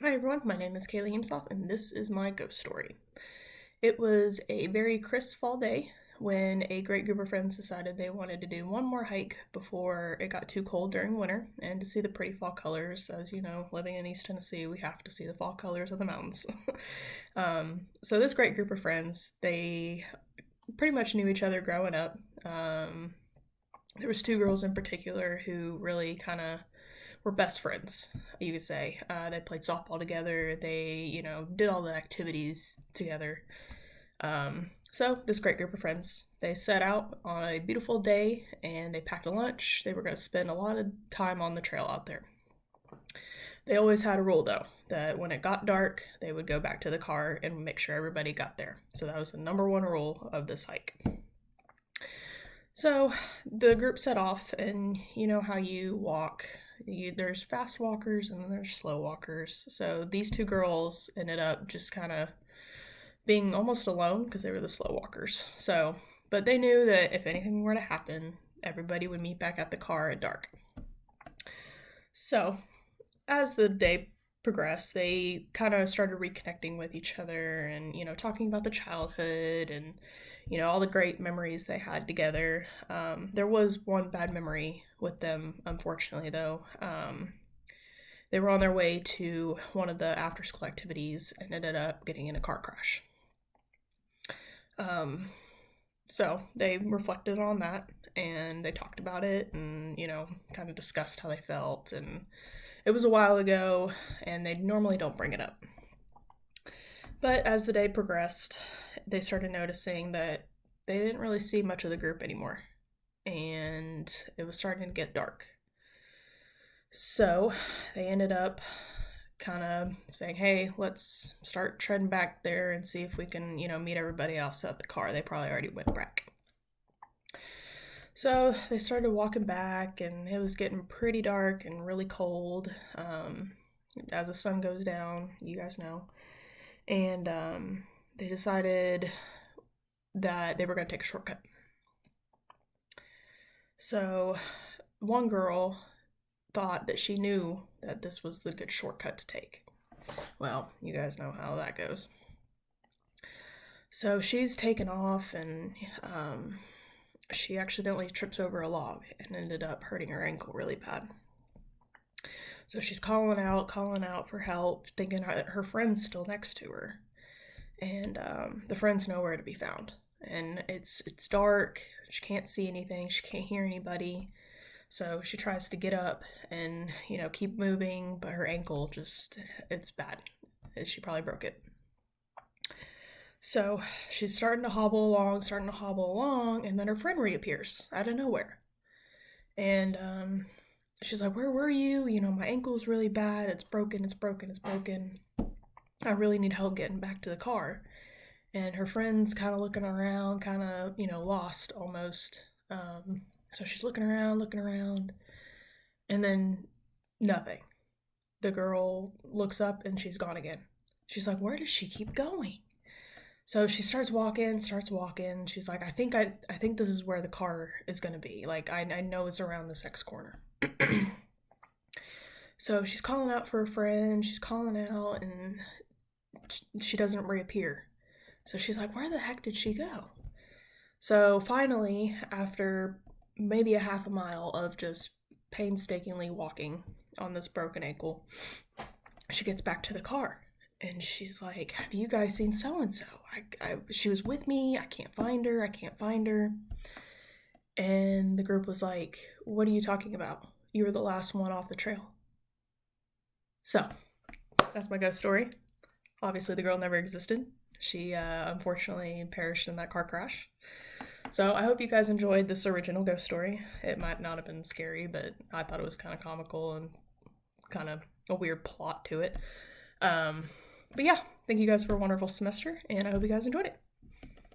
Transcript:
Hi everyone, my name is Kaylee Himself, and this is my ghost story. It was a very crisp fall day when a great group of friends decided they wanted to do one more hike before it got too cold during winter and to see the pretty fall colors. As you know, living in East Tennessee, we have to see the fall colors of the mountains. So this great group of friends, they pretty much knew each other growing up. There was two girls in particular who really kind of were best friends, you could say. They played softball together. They, did all the activities together. So this great group of friends, they set out on a beautiful day and they packed a lunch. They were going to spend a lot of time on the trail out there. They always had a rule though that when it got dark, they would go back to the car and make sure everybody got there. So that was the number one rule of this hike. So the group set off, and you know how you walk. There's fast walkers and then there's slow walkers. So these two girls ended up just kind of being almost alone because they were the slow walkers. So, but they knew that if anything were to happen, everybody would meet back at the car at dark. So, as the day progressed, they kind of started reconnecting with each other and, talking about the childhood and, all the great memories they had together. There was one bad memory with them, unfortunately, though. They were on their way to one of the after school activities and ended up getting in a car crash. So they reflected on that and they talked about it and, kind of discussed how they felt. And it was a while ago and they normally don't bring it up. But as the day progressed, they started noticing that they didn't really see much of the group anymore. And it was starting to get dark. So they ended up kind of saying, hey, let's start treading back there and see if we can, meet everybody else at the car. They probably already went back. So they started walking back, and it was getting pretty dark and really cold as the sun goes down, you guys know. And they decided that they were going to take a shortcut. So one girl thought that she knew that this was the good shortcut to take. Well, you guys know how that goes. So she's taken off and she accidentally trips over a log and ended up hurting her ankle really bad. So she's calling out for help, thinking that her friend's still next to her. And the friend's nowhere to be found. And it's dark, she can't see anything, she can't hear anybody. So she tries to get up and, keep moving, but her ankle it's bad. She probably broke it. So she's starting to hobble along, and then her friend reappears out of nowhere. And she's like, where were you? My ankle's really bad. It's broken. I really need help getting back to the car. And her friend's kind of looking around, kind of, lost almost. So she's looking around, and then nothing. The girl looks up and she's gone again. She's like, where does she keep going? So she starts walking. She's like, I think this is where the car is going to be. Like, I know it's around this next corner. So she's calling out for a friend. She's calling out and she doesn't reappear. So she's like, where the heck did she go? So finally, after maybe a half a mile of just painstakingly walking on this broken ankle, she gets back to the car. And she's like, have you guys seen so-and-so? She was with me. I can't find her. And the group was like, what are you talking about? You were the last one off the trail. So that's my ghost story. Obviously, the girl never existed. She unfortunately perished in that car crash. So I hope you guys enjoyed this original ghost story. It might not have been scary, but I thought it was kind of comical and kind of a weird plot to it. But yeah, thank you guys for a wonderful semester, and I hope you guys enjoyed it.